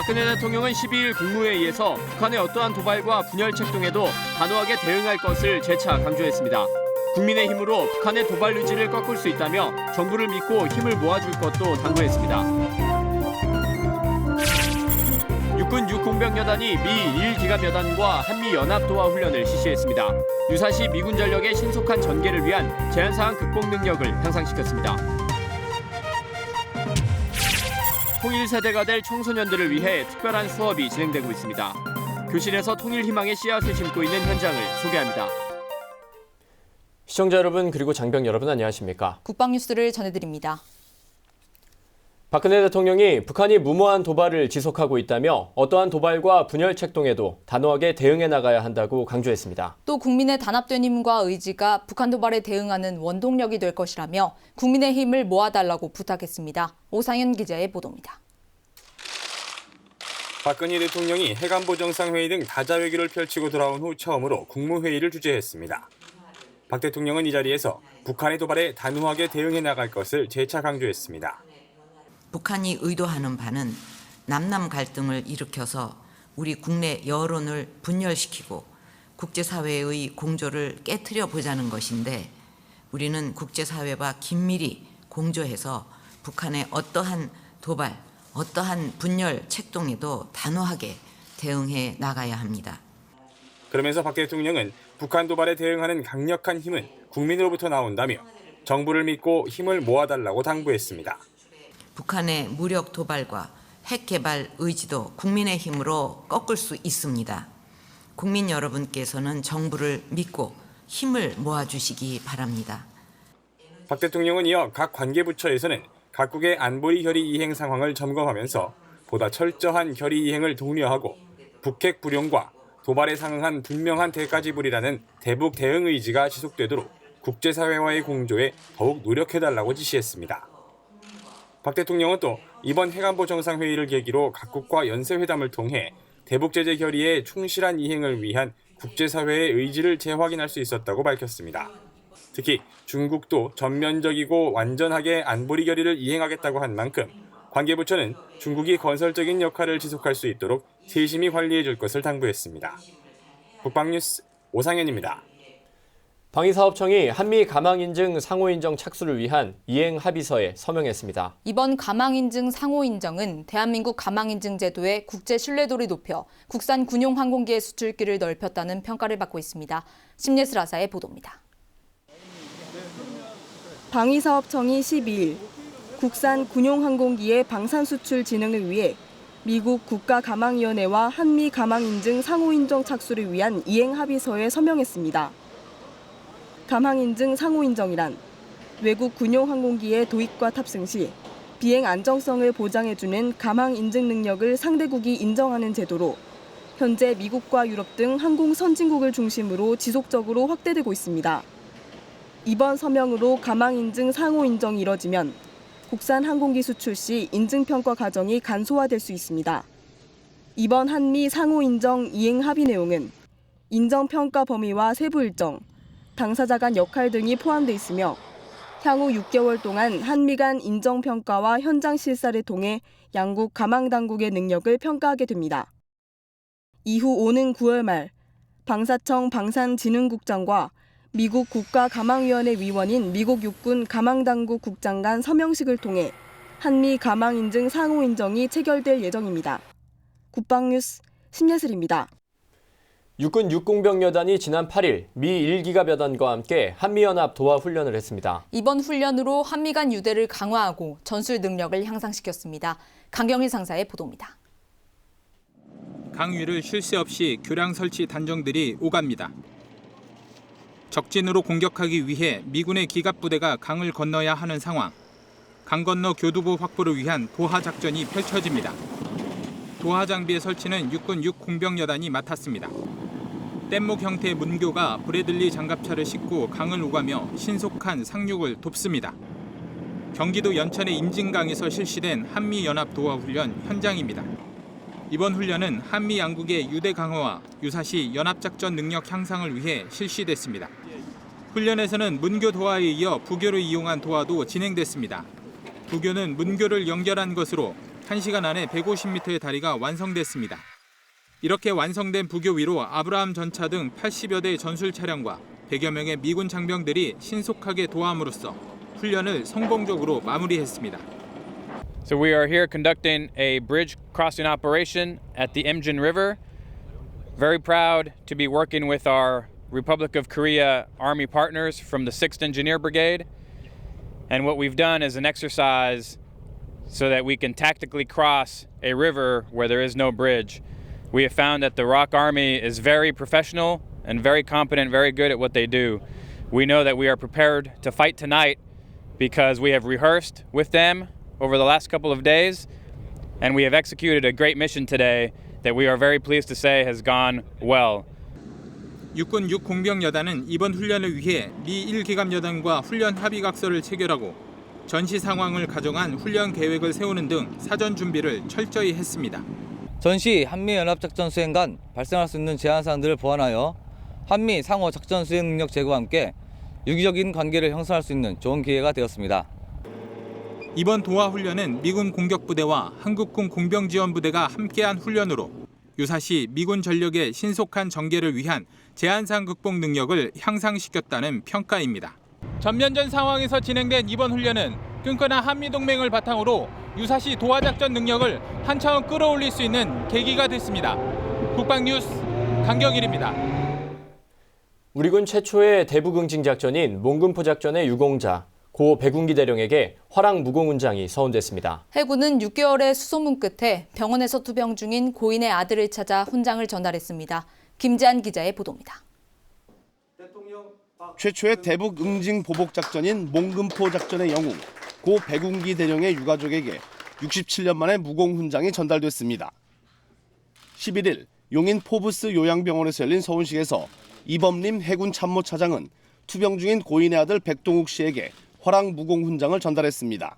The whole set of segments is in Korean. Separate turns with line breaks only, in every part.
박근혜 대통령은 12일 국무회의에서 북한의 어떠한 도발과 분열 책동에도 단호하게 대응할 것을 재차 강조했습니다. 국민의 힘으로 북한의 도발 의지를 꺾을 수 있다며 정부를 믿고 힘을 모아줄 것도 당부했습니다. 육군 육공병여단이 미 1기갑여단과 한미연합도하 훈련을 실시했습니다. 유사시 미군 전력의 신속한 전개를 위한 제한사항 극복 능력을 향상시켰습니다. 통일세대가 될 청소년들을 위해 특별한 수업이 진행되고 있습니다. 교실에서 통일희망의 씨앗을 심고 있는 현장을 소개합니다.
시청자 여러분 그리고 장병 여러분 안녕하십니까?
국방뉴스를 전해드립니다.
박근혜 대통령이 북한이 무모한 도발을 지속하고 있다며 어떠한 도발과 분열 책동에도 단호하게 대응해 나가야 한다고 강조했습니다.
또 국민의 단합된 힘과 의지가 북한 도발에 대응하는 원동력이 될 것이라며 국민의 힘을 모아달라고 부탁했습니다. 오상현 기자의 보도입니다.
박근혜 대통령이 해관보 정상회의 등 다자회기를 펼치고 돌아온 후 처음으로 국무회의를 주재했습니다. 박 대통령은 이 자리에서 북한의 도발에 단호하게 대응해 나갈 것을 재차 강조했습니다.
북한이 의도하는 바는 남남 갈등을 일으켜서 우리 국내 여론을 분열시키고 국제사회의 공조를 깨트려 보자는 것인데 우리는 국제사회와 긴밀히 공조해서 북한의 어떠한 도발, 어떠한 분열 책동에도 단호하게 대응해 나가야 합니다.
그러면서 박 대통령은 북한 도발에 대응하는 강력한 힘은 국민으로부터 나온다며 정부를 믿고 힘을 모아달라고 당부했습니다.
북한의 무력 도발과 핵 개발 의지도 국민의 힘으로 꺾을 수 있습니다. 국민 여러분께서는 정부를 믿고 힘을 모아주시기 바랍니다.
박 대통령은 이어 각 관계부처에서는 각국의 안보리 결의 이행 상황을 점검하면서 보다 철저한 결의 이행을 독려하고 북핵 불용과 도발에 상응한 분명한 대가 지불이라는 대북 대응 의지가 지속되도록 국제사회와의 공조에 더욱 노력해달라고 지시했습니다. 박 대통령은 또 이번 해관보 정상회의를 계기로 각국과 연쇄회담을 통해 대북제재 결의의 충실한 이행을 위한 국제사회의 의지를 재확인할 수 있었다고 밝혔습니다. 특히 중국도 전면적이고 완전하게 안보리 결의를 이행하겠다고 한 만큼 관계부처는 중국이 건설적인 역할을 지속할 수 있도록 세심히 관리해 줄 것을 당부했습니다. 국방뉴스 오상현입니다.
방위사업청이 한미 가망인증 상호인정 착수를 위한 이행 합의서에 서명했습니다.
이번 가망인증 상호인정은 대한민국 가망인증 제도의 국제 신뢰도를 높여 국산 군용 항공기의 수출길을 넓혔다는 평가를 받고 있습니다. 심예슬아사의 보도입니다.
방위사업청이 12일 국산 군용 항공기의 방산 수출 진흥을 위해 미국 국가가망위원회와 한미 가망인증 상호인정 착수를 위한 이행 합의서에 서명했습니다. 가망인증 상호인정이란 외국 군용 항공기의 도입과 탑승 시 비행 안정성을 보장해주는 가망인증 능력을 상대국이 인정하는 제도로 현재 미국과 유럽 등 항공 선진국을 중심으로 지속적으로 확대되고 있습니다. 이번 서명으로 가망인증 상호인정이 이뤄지면 국산 항공기 수출 시 인증평가 과정이 간소화될 수 있습니다. 이번 한미 상호인정 이행 합의 내용은 인정평가 범위와 세부 일정, 당사자 간 역할 등이 포함돼 있으며 향후 6개월 동안 한미 간 인정평가와 현장 실사를 통해 양국 가망당국의 능력을 평가하게 됩니다. 이후 오는 9월 말 방사청 방산진흥국장과 미국 국가가망위원회 위원인 미국 육군 가망당국 국장 간 서명식을 통해 한미 가망인증 상호인정이 체결될 예정입니다. 국방뉴스 심예슬입니다.
육군 육공병여단이 지난 8일 미 1기갑여단과 함께 한미연합 도하 훈련을 했습니다.
이번 훈련으로 한미 간 유대를 강화하고 전술 능력을 향상시켰습니다. 강경일 상사의 보도입니다.
강 위를 쉴 새 없이 교량 설치 단정들이 오갑니다. 적진으로 공격하기 위해 미군의 기갑부대가 강을 건너야 하는 상황. 강 건너 교두보 확보를 위한 도하 작전이 펼쳐집니다. 도하 장비의 설치는 육군 육공병여단이 맡았습니다. 뗏목 형태의 문교가 브래들리 장갑차를 싣고 강을 오가며 신속한 상륙을 돕습니다. 경기도 연천의 임진강에서 실시된 한미연합 도하 훈련 현장입니다. 이번 훈련은 한미 양국의 유대 강화와 유사시 연합작전 능력 향상을 위해 실시됐습니다. 훈련에서는 문교 도하에 이어 부교를 이용한 도하도 진행됐습니다. 부교는 문교를 연결한 것으로 1시간 안에 150m의 다리가 완성됐습니다. 이렇게 완성된 부교 위로 아브라함 전차 등 80여 대 전술 차량과 100여 명의 미군 장병들이 신속하게 도함으로써 훈련을 성공적으로 마무리했습니다.
So we are here conducting a bridge crossing operation at the Imjin River. Very proud to be working with our Republic of Korea Army partners from the 6th Engineer Brigade. And what we've done is an exercise so that we can tactically cross a river where there is no bridge. We have found that the ROK Army is very professional and very competent, very good at what they do. We know that we are prepared to fight tonight because we have rehearsed with them over the last couple of days, and we have executed a great mission today that we are very pleased to say has gone well.
육군 6공병여단은 이번 훈련을 위해 미 1기갑여단과 훈련 합의각서를 체결하고 전시 상황을 가정한 훈련 계획을 세우는 등 사전 준비를 철저히 했습니다.
전시 한미연합작전 수행 간 발생할 수 있는 제한사항들을 보완하여 한미 상호 작전 수행 능력 제고와 함께 유기적인 관계를 형성할 수 있는 좋은 기회가 되었습니다.
이번 도하 훈련은 미군 공격부대와 한국군 공병지원부대가 함께한 훈련으로 유사시 미군 전력의 신속한 전개를 위한 제한사항 극복 능력을 향상시켰다는 평가입니다. 전면전 상황에서 진행된 이번 훈련은 끈끈한 한미동맹을 바탕으로 유사시 도하 작전 능력을 한 차원 끌어올릴 수 있는 계기가 됐습니다. 국방뉴스 강경일입니다.
우리군 최초의 대북 응징 작전인 몽금포 작전의 유공자 고 백운기 대령에게 화랑 무공훈장이 서운됐습니다.
해군은 6개월의 수소문 끝에 병원에서 투병 중인 고인의 아들을 찾아 훈장을 전달했습니다. 김지한 기자의 보도입니다.
최초의 대북 응징 보복 작전인 몽금포 작전의 영웅 고 백운기 대령의 유가족에게 67년 만에 무공훈장이 전달됐습니다. 11일 용인 포브스 요양병원에서 열린 서훈식에서 이범림 해군 참모차장은 투병 중인 고인의 아들 백동욱 씨에게 화랑 무공훈장을 전달했습니다.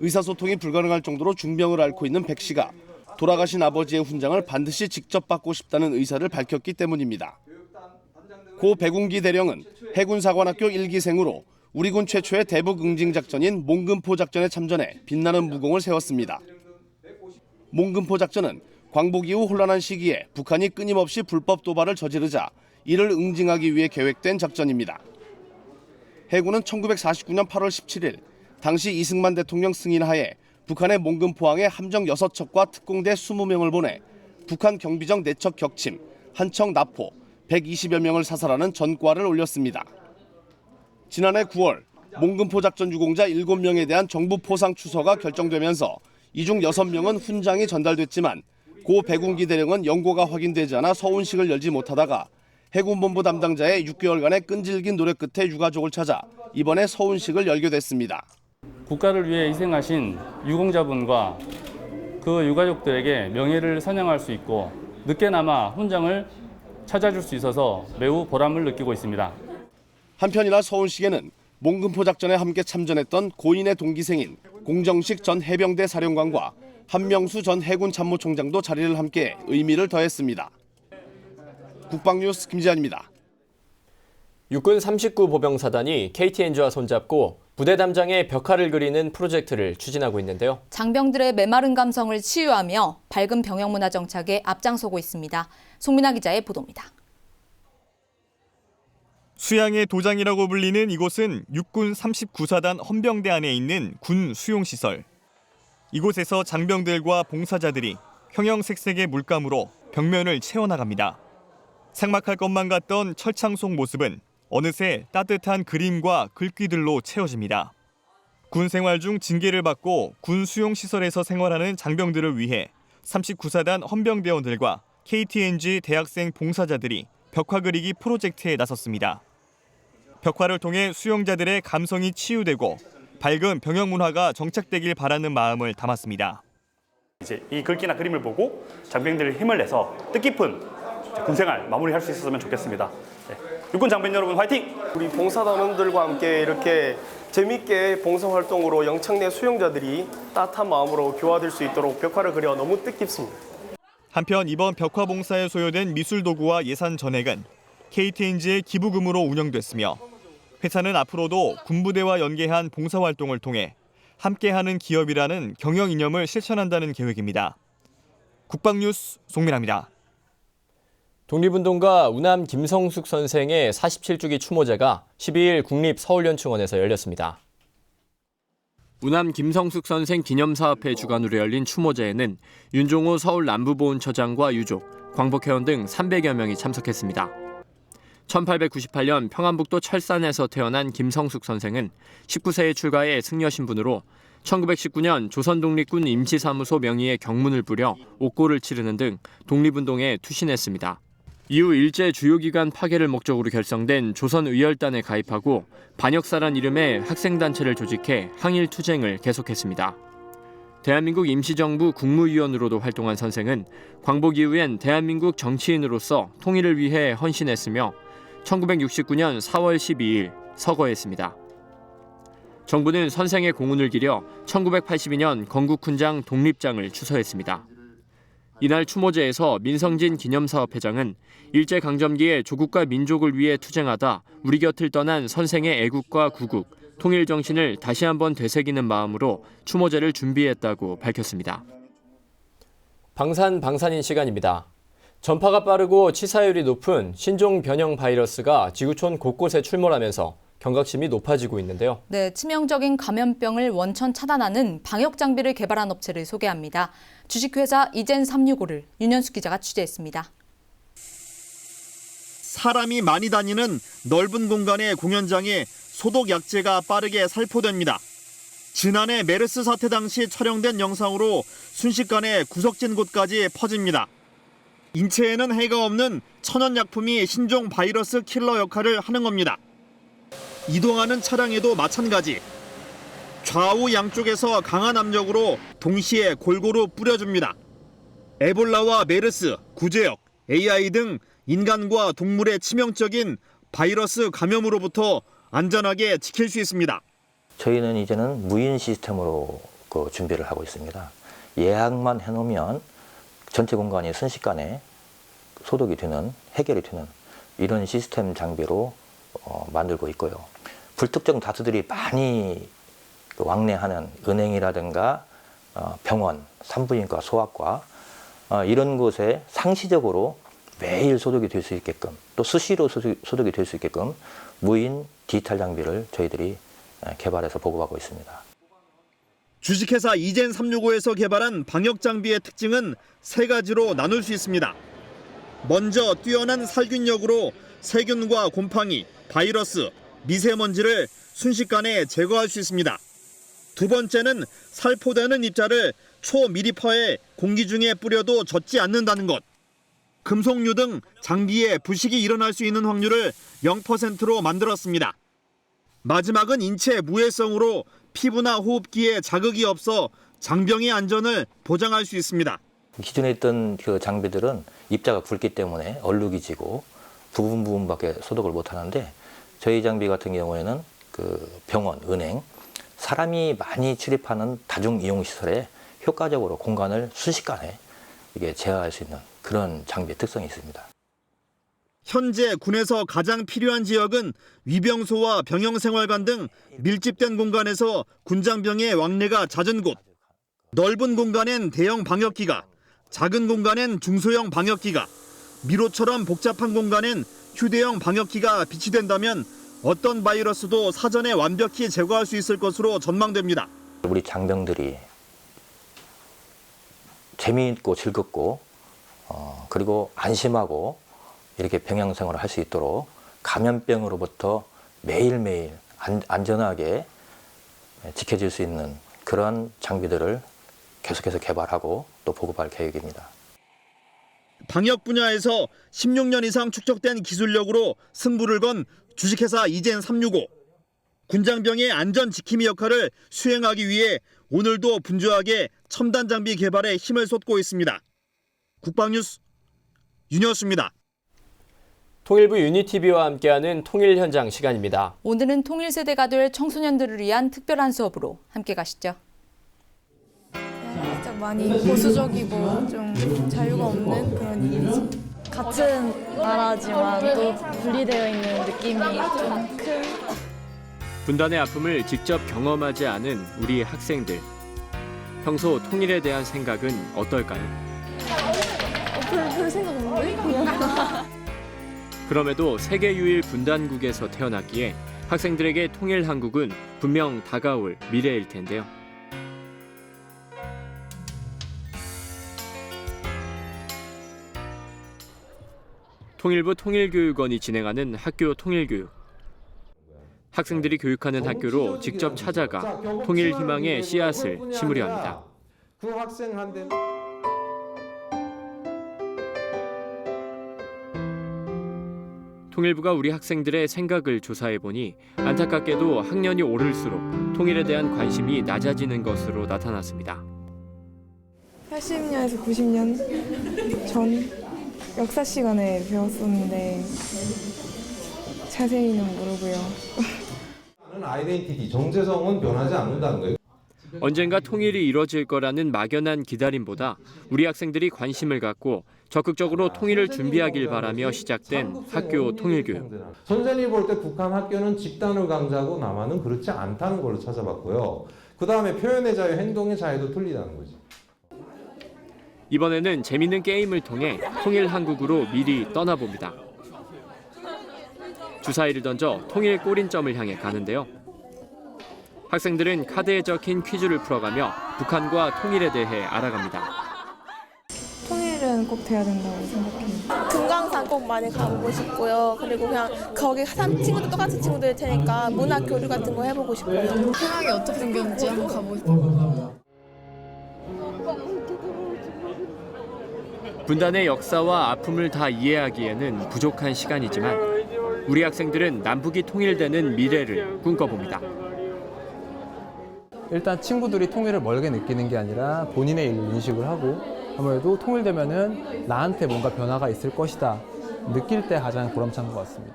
의사소통이 불가능할 정도로 중병을 앓고 있는 백 씨가 돌아가신 아버지의 훈장을 반드시 직접 받고 싶다는 의사를 밝혔기 때문입니다. 고 백운기 대령은 해군사관학교 1기생으로 우리군 최초의 대북 응징 작전인 몽금포 작전에 참전해 빛나는 무공을 세웠습니다. 몽금포 작전은 광복 이후 혼란한 시기에 북한이 끊임없이 불법 도발을 저지르자 이를 응징하기 위해 계획된 작전입니다. 해군은 1949년 8월 17일 당시 이승만 대통령 승인하에 북한의 몽금포항에 함정 6척과 특공대 20명을 보내 북한 경비정 4척 격침, 한 척 납포, 120여 명을 사살하는 전과를 올렸습니다. 지난해 9월 몽금포 작전 유공자 7명에 대한 정부 포상 추서가 결정되면서 이 중 6명은 훈장이 전달됐지만 고 백운기 대령은 연고가 확인되지 않아 서훈식을 열지 못하다가 해군본부 담당자의 6개월간의 끈질긴 노력 끝에 유가족을 찾아 이번에 서훈식을 열게 됐습니다.
국가를 위해 희생하신 유공자분과 그 유가족들에게 명예를 선양할 수 있고 늦게나마 훈장을 찾아줄 수 있어서 매우 보람을 느끼고 있습니다.
한편이나 서훈식에는 몽금포 작전에 함께 참전했던 고인의 동기생인 공정식 전 해병대 사령관과 한명수 전 해군 참모총장도 자리를 함께 의미를 더했습니다. 국방뉴스 김지한입니다.
육군 39 보병사단이 KTNG와 손잡고 부대 담장에 벽화를 그리는 프로젝트를 추진하고 있는데요.
장병들의 메마른 감성을 치유하며 밝은 병영문화 정착에 앞장서고 있습니다. 송민아 기자의 보도입니다.
수양의 도장이라고 불리는 이곳은 육군 39사단 헌병대 안에 있는 군 수용시설. 이곳에서 장병들과 봉사자들이 형형색색의 물감으로 벽면을 채워나갑니다. 삭막할 것만 같던 철창 속 모습은 어느새 따뜻한 그림과 글귀들로 채워집니다. 군 생활 중 징계를 받고 군 수용시설에서 생활하는 장병들을 위해 39사단 헌병대원들과 KTNG 대학생 봉사자들이 벽화 그리기 프로젝트에 나섰습니다. 벽화를 통해 수용자들의 감성이 치유되고 밝은 병영문화가 정착되길 바라는 마음을 담았습니다.
이제 이 글귀나 그림을 보고 장병들이 힘을 내서 뜻깊은 군생활 마무리할 수 있었으면 좋겠습니다. 네. 육군 장병 여러분 화이팅!
우리 봉사단원들과 함께 이렇게 재밌게 봉사활동으로 영창 내 수용자들이 따뜻한 마음으로 교화될 수 있도록 벽화를 그려 너무 뜻깊습니다.
한편 이번 벽화 봉사에 소요된 미술 도구와 예산 전액은 KTNG의 기부금으로 운영됐으며 회사는 앞으로도 군부대와 연계한 봉사활동을 통해 함께하는 기업이라는 경영 이념을 실천한다는 계획입니다. 국방뉴스 송민아입니다.
독립운동가 우남 김성숙 선생의 47주기 추모제가 12일 국립서울연충원에서 열렸습니다.
우남 김성숙 선생 기념사업회 주관으로 열린 추모제에는 윤종호 서울 남부보훈처장과 유족, 광복회원 등 300여 명이 참석했습니다. 1898년 평안북도 철산에서 태어난 김성숙 선생은 19세에 출가해 승려 신분으로 1919년 조선독립군 임시사무소 명의의 경문을 부려 옥고를 치르는 등 독립운동에 투신했습니다. 이후 일제 주요기관 파괴를 목적으로 결성된 조선의열단에 가입하고 반역사란 이름의 학생단체를 조직해 항일투쟁을 계속했습니다. 대한민국 임시정부 국무위원으로도 활동한 선생은 광복 이후엔 대한민국 정치인으로서 통일을 위해 헌신했으며 1969년 4월 12일 서거했습니다. 정부는 선생의 공훈을 기려 1982년 건국훈장 독립장을 추서했습니다. 이날 추모제에서 민성진 기념사업회장은 일제강점기에 조국과 민족을 위해 투쟁하다 우리 곁을 떠난 선생의 애국과 구국, 통일 정신을 다시 한번 되새기는 마음으로 추모제를 준비했다고 밝혔습니다.
방산인 시간입니다. 전파가 빠르고 치사율이 높은 신종 변형 바이러스가 지구촌 곳곳에 출몰하면서 경각심이 높아지고 있는데요.
네, 치명적인 감염병을 원천 차단하는 방역 장비를 개발한 업체를 소개합니다. 주식회사 이젠365를 윤현숙 기자가 취재했습니다.
사람이 많이 다니는 넓은 공간의 공연장에 소독 약제가 빠르게 살포됩니다. 지난해 메르스 사태 당시 촬영된 영상으로 순식간에 구석진 곳까지 퍼집니다. 인체에는 해가 없는 천연약품이 신종 바이러스 킬러 역할을 하는 겁니다. 이동하는 차량에도 마찬가지. 좌우 양쪽에서 강한 압력으로 동시에 골고루 뿌려줍니다. 에볼라와 메르스, 구제역, AI 등 인간과 동물의 치명적인 바이러스 감염으로부터 안전하게 지킬 수 있습니다.
저희는 이제는 무인 시스템으로 준비를 하고 있습니다. 예약만 해놓으면 전체 공간이 순식간에 소독이 되는, 해결이 되는 이런 시스템 장비로 만들고 있고요. 불특정 다수들이 많이 왕래하는 은행이라든가 병원, 산부인과, 소아과 이런 곳에 상시적으로 매일 소독이 될 수 있게끔 또 수시로 소독이 될 수 있게끔 무인 디지털 장비를 저희들이 개발해서 보급하고 있습니다.
주식회사 이젠365에서 개발한 방역 장비의 특징은 세 가지로 나눌 수 있습니다. 먼저 뛰어난 살균력으로 세균과 곰팡이, 바이러스, 미세먼지를 순식간에 제거할 수 있습니다. 두 번째는 살포되는 입자를 초미리퍼에 공기 중에 뿌려도 젖지 않는다는 것. 금속류 등 장비에 부식이 일어날 수 있는 확률을 0%로 만들었습니다. 마지막은 인체 무해성으로 피부나 호흡기에 자극이 없어 장병의 안전을 보장할 수 있습니다.
기존에 있던 그 장비들은 입자가 굵기 때문에 얼룩이 지고 부분밖에 소독을 못 하는데 저희 장비 같은 경우에는 그 병원, 은행, 사람이 많이 출입하는 다중이용시설에 효과적으로 공간을 순식간에 이게 제어할 수 있는 그런 장비의 특성이 있습니다.
현재 군에서 가장 필요한 지역은 위병소와 병영생활관 등 밀집된 공간에서 군장병의 왕래가 잦은 곳. 넓은 공간엔 대형 방역기가, 작은 공간엔 중소형 방역기가, 미로처럼 복잡한 공간엔 휴대용 방역기가 비치된다면 어떤 바이러스도 사전에 완벽히 제거할 수 있을 것으로 전망됩니다.
우리 장병들이 재미있고 즐겁고 그리고 안심하고 이렇게 병영 생활을 할 수 있도록 감염병으로부터 매일매일 안전하게 지켜질 수 있는 그런 장비들을 계속해서 개발하고 또 보급할 계획입니다.
방역 분야에서 16년 이상 축적된 기술력으로 승부를 건 주식회사 이젠365. 군장병의 안전 지킴이 역할을 수행하기 위해 오늘도 분주하게 첨단 장비 개발에 힘을 쏟고 있습니다. 국방뉴스 윤여수입니다.
통일부 유니TV와 함께하는 통일 현장 시간입니다.
오늘은 통일 세대가 될 청소년들을 위한 특별한 수업으로 함께 가시죠.
많이 보수적이고 좀 자유가 없는 그런 이미지.
같은 나라지만 또 분리되어 있는 느낌이 좀 큰.
분단의 아픔을 직접 경험하지 않은 우리 학생들. 평소 통일에 대한 생각은 어떨까요?
별 생각 없는데? 그냥.
그럼에도 세계 유일 분단국에서 태어났기에 학생들에게 통일 한국은 분명 다가올 미래일 텐데요. 통일부 통일교육원이 진행하는 학교 통일교육. 학생들이 교육하는 학교로 직접 찾아가 통일 희망의 씨앗을 심으려 합니다.
그 학생한테
통일부가 우리 학생들의 생각을 조사해보니 안타깝게도 학년이 오를수록 통일에 대한 관심이 낮아지는 것으로 나타났습니다.
80년에서 90년 전 역사 시간에 배웠었는데 자세히는 모르고요.
아이덴티티, 정체성은 변하지 않는다는 거예요.
언젠가 통일이 이뤄질 거라는 막연한 기다림보다 우리 학생들이 관심을 갖고 적극적으로 통일을 준비하길 바라며 시작된 학교 통일교육.
선생님이 볼 때 북한 학교는 집단을 강조하고 남한은 그렇지 않다는 걸로 찾아봤고요. 그 다음에 표현의 자유, 행동의 자유도 틀리다는 거지.
이번에는 재밌는 게임을 통해 통일 한국으로 미리 떠나봅니다. 주사위를 던져 통일 꼬린점을 향해 가는데요. 학생들은 카드에 적힌 퀴즈를 풀어가며 북한과 통일에 대해 알아갑니다.
통일은 꼭 돼야 된다고 생각해요.
금강산 꼭 많이 가보고 싶고요. 그리고 그냥 거기 산 친구들 똑같은 친구들 테니까 문화 교류 같은 거 해보고 싶고요.
평양이 어떻게 생겼는지 한번 가보고 싶어요.
분단의 역사와 아픔을 다 이해하기에는 부족한 시간이지만 우리 학생들은 남북이 통일되는 미래를 꿈꿔봅니다.
일단 친구들이 통일을 멀게 느끼는 게 아니라 본인의 일을 인식을 하고 아무래도 통일되면은 나한테 뭔가 변화가 있을 것이다 느낄 때 가장 보람찬 것 같습니다.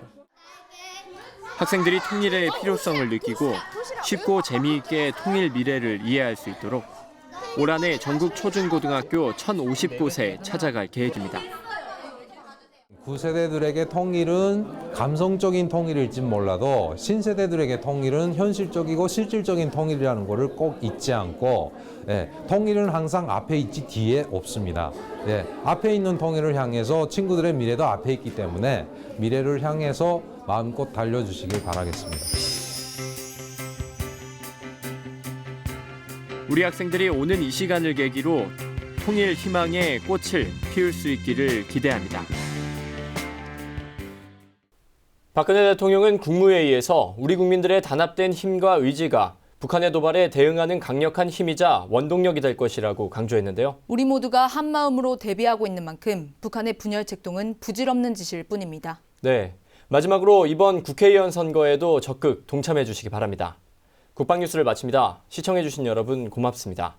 학생들이 통일의 필요성을 느끼고 쉽고 재미있게 통일 미래를 이해할 수 있도록 올 한해 전국 초중고등학교 1,050곳에 찾아갈 계획입니다.
9세대들에게 통일은 감성적인 통일일지 몰라도 신세대들에게 통일은 현실적이고 실질적인 통일이라는 것을 꼭 잊지 않고 통일은 항상 앞에 있지 뒤에 없습니다. 앞에 있는 통일을 향해서 친구들의 미래도 앞에 있기 때문에 미래를 향해서 마음껏 달려주시길 바라겠습니다.
우리 학생들이 오는 이 시간을 계기로 통일 희망의 꽃을 피울 수 있기를 기대합니다.
박근혜 대통령은 국무회의에서 우리 국민들의 단합된 힘과 의지가 북한의 도발에 대응하는 강력한 힘이자 원동력이 될 것이라고 강조했는데요.
우리 모두가 한마음으로 대비하고 있는 만큼 북한의 분열 책동은 부질없는 짓일 뿐입니다.
네, 마지막으로 이번 국회의원 선거에도 적극 동참해 주시기 바랍니다. 국방뉴스를 마칩니다. 시청해 주신 여러분 고맙습니다.